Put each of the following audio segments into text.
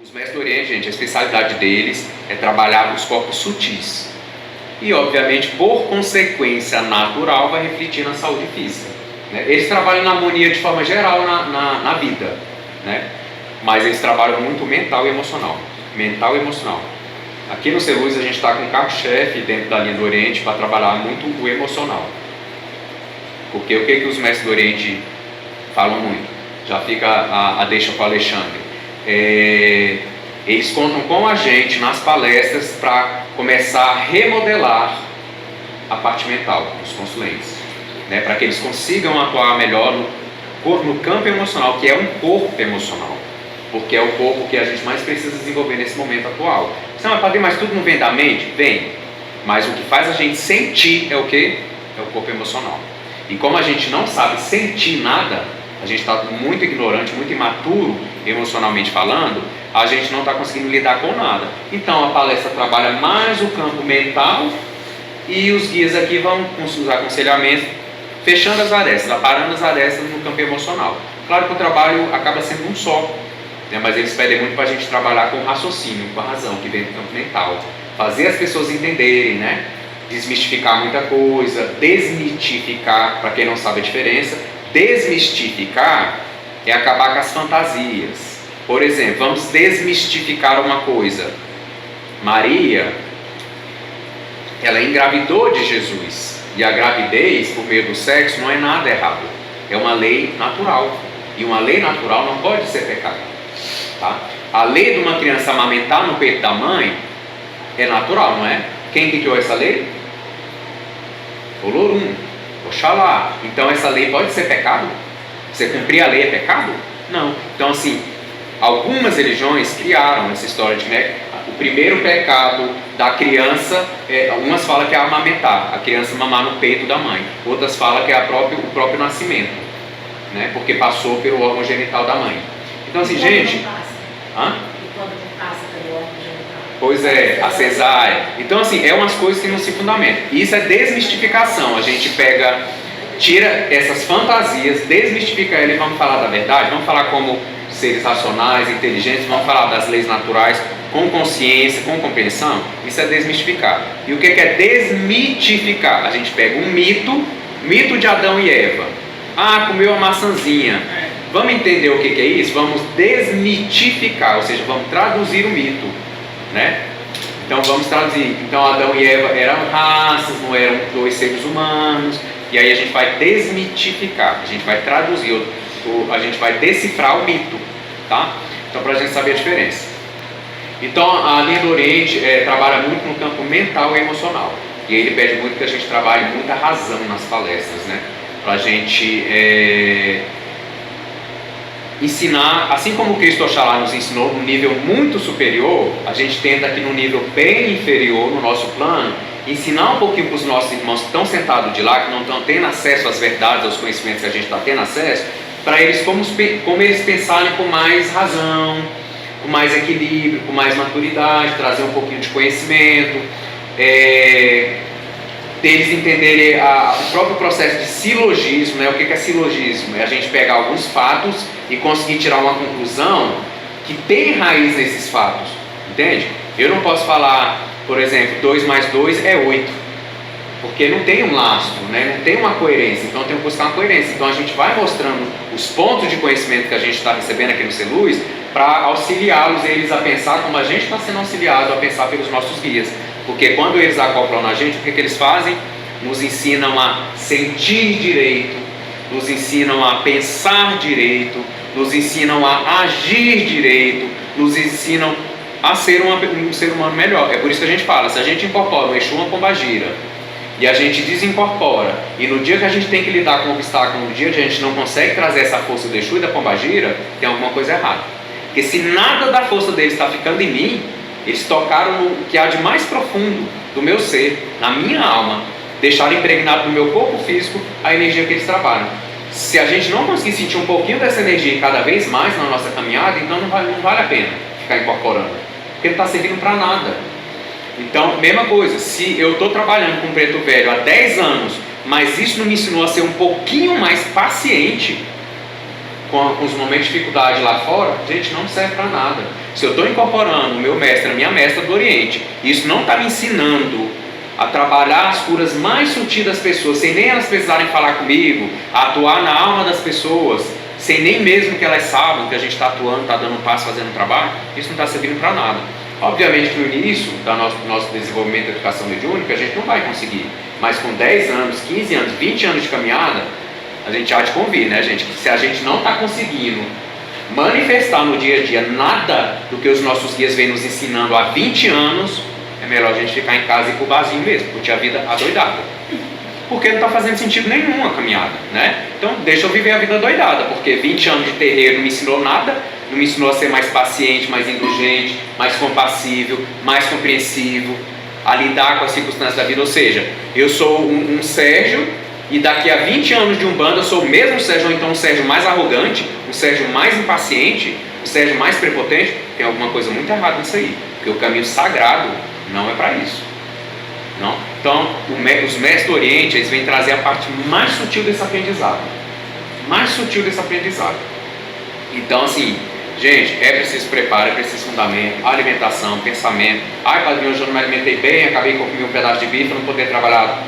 Os mestres do Oriente, gente, a especialidade deles é trabalhar os corpos sutis. E, obviamente, por consequência natural, vai refletir na saúde física. Né? Eles trabalham na harmonia de forma geral na vida, né? Mas eles trabalham muito mental e emocional. Mental e emocional. Aqui no Celuz a gente está com um carro-chefe dentro da linha do Oriente para trabalhar muito o emocional. Porque o que os mestres do Oriente falam muito? Já fica a deixa com o Alexandre. Eles contam com a gente nas palestras para começar a remodelar a parte mental dos consulentes, né? Para que eles consigam atuar melhor no campo emocional, que é um corpo emocional, porque é o corpo que a gente mais precisa desenvolver nesse momento atual. Não, mas tudo não vem da mente? Vem, mas o que faz a gente sentir é o quê? É o corpo emocional. E como a gente não sabe sentir nada, a gente está muito ignorante, muito imaturo emocionalmente falando, a gente não está conseguindo lidar com nada. Então a palestra trabalha mais o campo mental e os guias aqui vão com os aconselhamentos fechando as arestas, aparando as arestas no campo emocional. Claro que o trabalho acaba sendo um só, né? Mas eles pedem muito para a gente trabalhar com o raciocínio, com a razão que vem do campo mental, fazer as pessoas entenderem, né? Desmistificar muita coisa, desmitificar, para quem não sabe a diferença. Desmistificar é acabar com as fantasias. Por exemplo, vamos desmistificar uma coisa. Maria, ela engravidou de Jesus. E a gravidez, por meio do sexo, não é nada errado. É uma lei natural. E uma lei natural não pode ser pecado. Tá? A lei de uma criança amamentar no peito da mãe é natural, não é? Quem criou essa lei? Olorum, Oxalá. Então essa lei pode ser pecado? Você cumprir a lei é pecado? Não. Então assim, algumas religiões criaram essa história de, né, o primeiro pecado da criança, umas falam que é amamentar, a criança mamar no peito da mãe. Outras falam que é o próprio nascimento, né, porque passou pelo órgão genital da mãe. Então assim, gente... Hã? Pois é, a cesárea. Então assim, é umas coisas que não se fundamentam. Isso é desmistificação. A gente tira essas fantasias, desmistifica elas e vamos falar da verdade, vamos falar como seres racionais, inteligentes, vamos falar das leis naturais, com consciência, com compreensão. Isso é desmistificar. E o que é desmitificar? A gente pega um mito de Adão e Eva. Ah, comeu a maçãzinha. Vamos entender o que é isso? Vamos desmitificar, ou seja, vamos traduzir o mito, né? Então vamos traduzir. Então Adão e Eva eram raças, não eram dois seres humanos. E aí a gente vai desmitificar, a gente vai traduzir, a gente vai decifrar o mito, tá? Então para a gente saber a diferença. Então a linha do Oriente trabalha muito no campo mental e emocional. E ele pede muito que a gente trabalhe muita razão nas palestras, né? Para a gente ensinar, assim como o Cristo Oxalá nos ensinou num nível muito superior, a gente tenta aqui num nível bem inferior no nosso plano, ensinar um pouquinho para os nossos irmãos que estão sentados de lá, que não estão tendo acesso às verdades, aos conhecimentos que a gente está tendo acesso, para eles como eles pensarem com mais razão, com mais equilíbrio, com mais maturidade, trazer um pouquinho de conhecimento, deles entenderem o próprio processo de silogismo, né? O que é silogismo? É a gente pegar alguns fatos e conseguir tirar uma conclusão que tem raiz nesses fatos, entende? Eu não posso falar, por exemplo, 2 mais 2 é 8, porque não tem um lastro, né? Não tem uma coerência, então tem que buscar uma coerência. Então a gente vai mostrando os pontos de conhecimento que a gente está recebendo aqui no Celuz para auxiliá-los eles a pensar como a gente está sendo auxiliado a pensar pelos nossos guias. Porque quando eles acoplam na gente, o que eles fazem? Nos ensinam a sentir direito, nos ensinam a pensar direito, nos ensinam a agir direito, nos ensinam a ser um ser humano melhor. É por isso que a gente fala, se a gente incorpora o Exu, uma pombagira, e a gente desincorpora, e no dia que a gente tem que lidar com um obstáculo, no dia que a gente não consegue trazer essa força do Exu e da pombagira, tem alguma coisa errada. Porque se nada da força deles está ficando em mim, eles tocaram no que há de mais profundo do meu ser, na minha alma, deixaram impregnado no meu corpo físico a energia que eles trabalham. Se a gente não conseguir sentir um pouquinho dessa energia cada vez mais na nossa caminhada, então não vale a pena ficar incorporando, porque não está servindo para nada. Então, mesma coisa, se eu estou trabalhando com um preto velho há 10 anos, mas isso não me ensinou a ser um pouquinho mais paciente, com os momentos de dificuldade lá fora, gente, não serve para nada. Se eu estou incorporando o meu mestre, a minha mestra do Oriente, isso não está me ensinando a trabalhar as curas mais sutis das pessoas, sem nem elas precisarem falar comigo, a atuar na alma das pessoas, sem nem mesmo que elas saibam que a gente está atuando, está dando um passo, fazendo um trabalho, isso não está servindo para nada. Obviamente que no início do nosso desenvolvimento da educação mediúnica, a gente não vai conseguir, mas com 10 anos, 15 anos, 20 anos de caminhada, a gente há de convir, né, gente, que se a gente não está conseguindo manifestar no dia a dia nada do que os nossos guias vêm nos ensinando há 20 anos, é melhor a gente ficar em casa e ir pro barzinho mesmo, curtir a vida adoidada. Porque não está fazendo sentido nenhum a caminhada, né? Então deixa eu viver a vida doidada, porque 20 anos de terreiro não me ensinou nada, não me ensinou a ser mais paciente, mais indulgente, mais compassível, mais compreensivo, a lidar com as circunstâncias da vida. Ou seja, eu sou um Sérgio, e daqui a 20 anos de Umbanda eu sou o mesmo Sérgio, ou então um Sérgio mais arrogante, um Sérgio mais impaciente, um Sérgio mais prepotente. Tem alguma coisa muito errada nisso aí, porque o caminho sagrado não é para isso. Não? Então, os mestres do Oriente, eles vêm trazer a parte mais sutil desse aprendizado. Mais sutil desse aprendizado. Então, assim, gente, é preciso preparo, é preciso fundamento, alimentação, pensamento. Ai, padrinho, hoje eu não me alimentei bem, acabei com um pedaço de bife, não poder trabalhar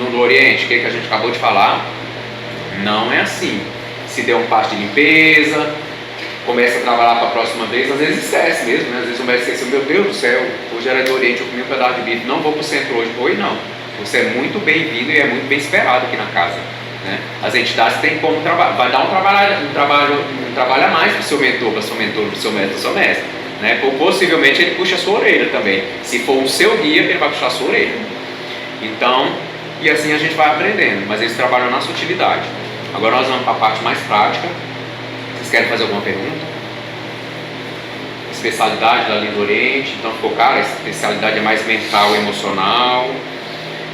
no Oriente. O que a gente acabou de falar? Não é assim. Se der um passo de limpeza, começa a trabalhar para a próxima vez, às vezes esquece mesmo, né? Às vezes o mestre esquece, meu Deus do céu, hoje era do Oriente, eu comi um pedaço de bife, não vou para o centro hoje. Oi, não. Você é muito bem-vindo e é muito bem esperado aqui na casa, né? As entidades têm como trabalhar, vai dar um trabalho a mais para o seu mentor, para o seu mentor, para o seu mestre, né? Ou possivelmente ele puxa a sua orelha também. Se for o seu guia, ele vai puxar a sua orelha. Então, e assim a gente vai aprendendo, mas eles trabalham na sutilidade. Agora nós vamos para a parte mais prática. Vocês querem fazer alguma pergunta? Especialidade da linha do Oriente, então ficou claro, a especialidade é mais mental e emocional.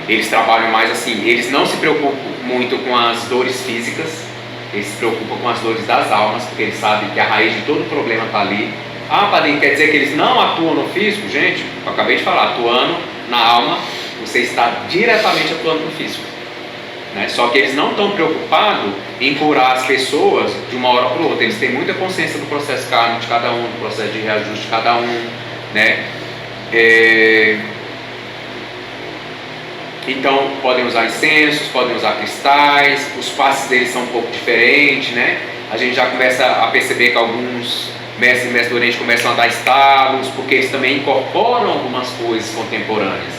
Eles trabalham mais assim, eles não se preocupam muito com as dores físicas, eles se preocupam com as dores das almas, porque eles sabem que a raiz de todo problema está ali. Ah, padrinho, quer dizer que eles não atuam no físico? Gente, eu acabei de falar, atuando na alma, você está diretamente atuando no físico. Né? Só que eles não estão preocupados em curar as pessoas de uma hora para outra. Eles têm muita consciência do processo kármico de cada um, do processo de reajuste de cada um, né? Então podem usar incensos, podem usar cristais, os passes deles são um pouco diferentes, né? A gente já começa a perceber que alguns mestres do Oriente começam a dar estalos, porque eles também incorporam algumas coisas contemporâneas.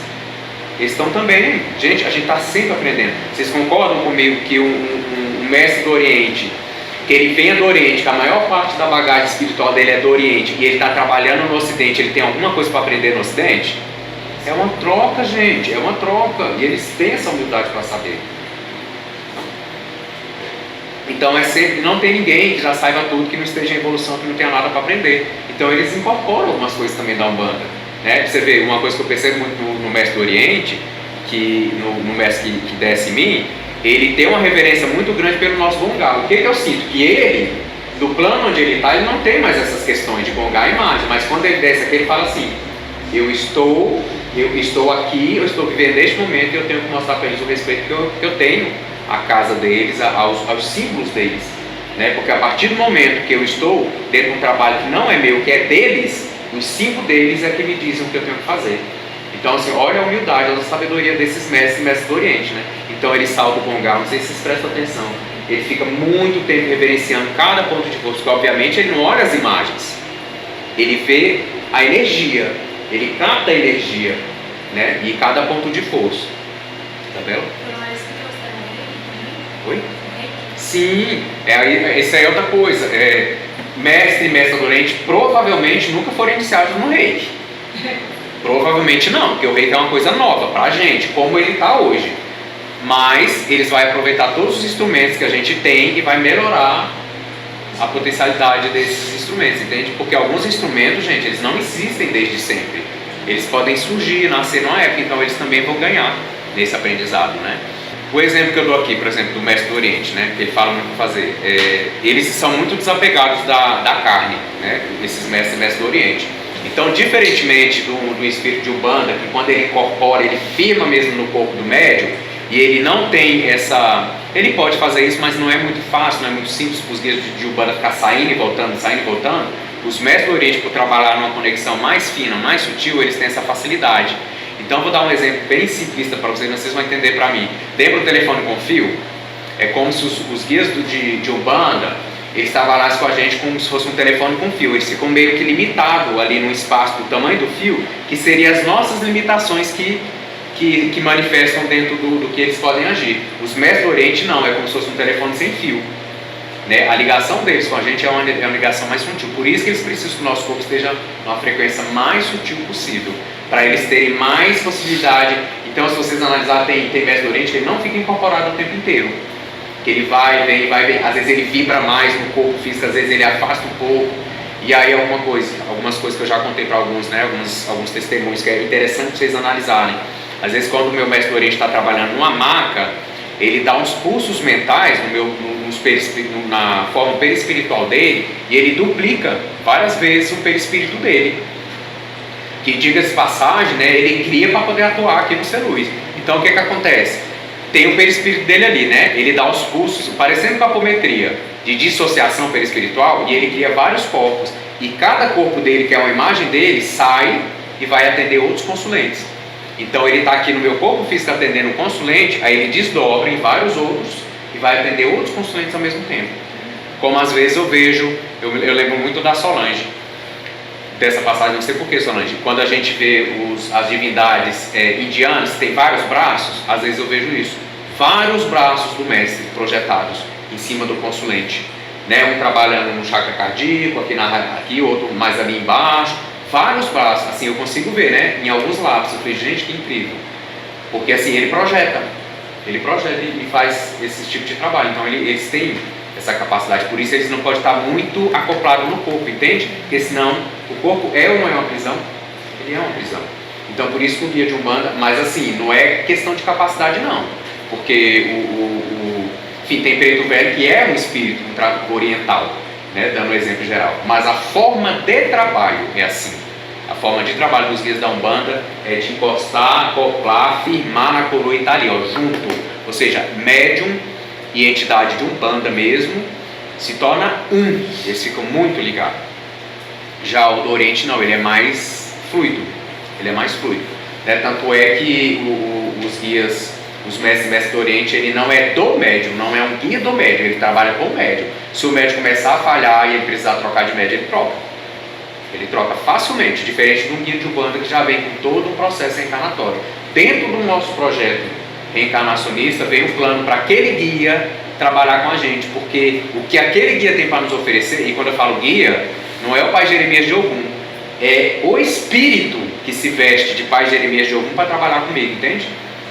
Eles estão também, gente, a gente está sempre aprendendo. Vocês concordam comigo que um mestre do Oriente, que ele venha do Oriente, que a maior parte da bagagem espiritual dele é do Oriente, e ele está trabalhando no Ocidente, ele tem alguma coisa para aprender no Ocidente? É uma troca, gente, é uma troca, e eles têm essa humildade para saber. Então é sempre, não tem ninguém que já saiba tudo, que não esteja em evolução, que não tenha nada para aprender. Então eles incorporam algumas coisas também da Umbanda. Né? Você vê, uma coisa que eu percebo muito no mestre do Oriente, que no mestre que desce em mim, ele tem uma reverência muito grande pelo nosso gongar. O que eu sinto? Que ele, do plano onde ele está, ele não tem mais essas questões de gongar a imagem, mas quando ele desce aqui, ele fala assim: eu estou aqui, eu estou vivendo neste momento, e eu tenho que mostrar para eles o respeito que eu tenho à casa deles, aos símbolos deles, né? Porque a partir do momento que eu estou dentro de um trabalho que não é meu, que é deles, os 5 deles é que me dizem o que eu tenho que fazer. Então, assim, olha a humildade, olha a sabedoria desses mestres do Oriente, né? Então ele salta o gongar, não sei se vocês prestam atenção, ele fica muito tempo reverenciando cada ponto de força, porque obviamente ele não olha as imagens, ele vê a energia, ele capta a energia, né? E cada ponto de força. Tá vendo? Oi? Sim, essa é outra coisa. Mestre e mestra do Oriente provavelmente nunca foram iniciados no reiki. Provavelmente não, porque o reiki é uma coisa nova pra gente, como ele está hoje. Mas eles vão aproveitar todos os instrumentos que a gente tem e vai melhorar a potencialidade desses instrumentos, entende? Porque alguns instrumentos, gente, eles não existem desde sempre. Eles podem surgir, nascer numa época, então eles também vão ganhar nesse aprendizado, né? O exemplo que eu dou aqui, por exemplo, do mestre do Oriente, né, que ele fala muito o que fazer, eles são muito desapegados da carne, né, esses mestres do Oriente. Então, diferentemente do espírito de Umbanda, que quando ele incorpora, ele firma mesmo no corpo do médium, e ele não tem essa... Ele pode fazer isso, mas não é muito fácil, não é muito simples para os guias de Umbanda ficar saindo e voltando. Os mestres do Oriente, por trabalhar numa conexão mais fina, mais sutil, eles têm essa facilidade. Então eu vou dar um exemplo bem simplista para vocês vão entender para mim. Lembra o telefone com fio? É como se os guias de Umbanda, eles trabalhassem com a gente como se fosse um telefone com fio. Eles ficam meio que limitados ali no espaço do tamanho do fio, que seriam as nossas limitações que manifestam dentro do que eles podem agir. Os mestres do Oriente não, é como se fosse um telefone sem fio. Né? A ligação deles com a gente é uma ligação mais sutil. Por isso que eles precisam que o nosso corpo esteja numa frequência mais sutil possível, para eles terem mais possibilidade. Então, se vocês analisarem, tem mestre do Oriente que ele não fica incorporado o tempo inteiro. Que ele vai, vem, às vezes ele vibra mais no corpo físico, às vezes ele afasta um pouco. E aí algumas coisas que eu já contei para alguns, né, alguns testemunhos, que é interessante vocês analisarem. Às vezes quando o meu mestre do Oriente está trabalhando numa maca, ele dá uns pulsos mentais na forma perispiritual dele, e ele duplica várias vezes o perispírito dele. Que, diga-se de passagem, né, ele cria para poder atuar aqui no ser luz. Então o que acontece? Tem o perispírito dele ali, né? Ele dá os pulsos, parecendo com a apometria de dissociação perispiritual, e ele cria vários corpos. E cada corpo dele, que é uma imagem dele, sai e vai atender outros consulentes. Então ele está aqui no meu corpo físico atendendo um consulente, aí ele desdobra em vários outros e vai atender outros consulentes ao mesmo tempo. Como às vezes eu vejo, eu lembro muito da Solange, dessa passagem, não sei porquê, Solange, quando a gente vê as divindades indianas, tem vários braços, às vezes eu vejo isso, vários braços do mestre projetados em cima do consulente, né? Um trabalhando no chakra cardíaco, aqui, outro mais ali embaixo, vários braços, assim eu consigo ver, né? Em alguns lápis, eu falei, gente, que incrível, porque assim ele projeta e faz esse tipo de trabalho. Então eles têm essa capacidade, por isso eles não podem estar muito acoplados no corpo, entende? Porque senão o corpo é ou não é uma prisão? Ele é uma prisão. Então por isso que o guia de Umbanda, mas assim, não é questão de capacidade não, porque enfim, tem preto velho que é um espírito, um trato oriental, né? Dando um exemplo geral, mas a forma de trabalho é assim. A forma de trabalho dos guias da Umbanda é de encostar, acoplar, firmar na coroa e estar ali, ó, junto. Ou seja, médium e entidade de Umbanda mesmo se torna um. Eles ficam muito ligados. Já o do Oriente não, ele é mais fluido. Né? Tanto é que os guias, os mestres do Oriente, ele não é do médium, não é um guia do médium, ele trabalha com o médium. Se o médium começar a falhar e ele precisar trocar de médium, ele troca. Ele troca facilmente, diferente de um guia de Umbanda que já vem com todo um processo reencarnatório. Dentro do nosso projeto reencarnacionista, vem um plano para aquele guia trabalhar com a gente, porque o que aquele guia tem para nos oferecer, e quando eu falo guia, não é o Pai Jeremias de Ogum, é o espírito que se veste de Pai Jeremias de Ogum para trabalhar comigo, entende?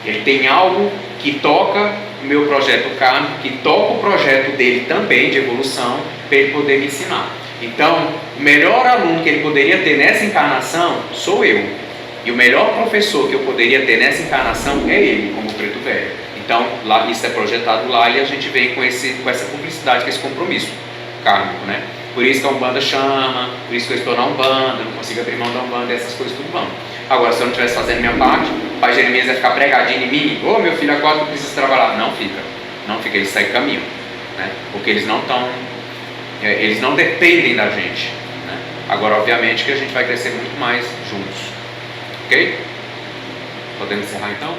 Ele tem algo que toca o meu projeto kármico, que toca o projeto dele também de evolução, para ele poder me ensinar. Então, o melhor aluno que ele poderia ter nessa encarnação sou eu. E o melhor professor que eu poderia ter nessa encarnação é ele, como preto velho. Então, lá, isso é projetado lá e a gente vem com essa cumplicidade, com esse compromisso kármico, né? Por isso que a Umbanda chama, por isso que eu estou na Umbanda, não consigo abrir mão da Umbanda, essas coisas tudo vão. Agora, se eu não estivesse fazendo minha parte, o Pai Jeremias vai ficar pregadinho em mim. Ô, meu filho, agora tu precisa trabalhar. Não fica, eles saem caminho, né? Porque eles não dependem da gente, né? Agora, obviamente que a gente vai crescer muito mais juntos. Ok? Podemos encerrar então?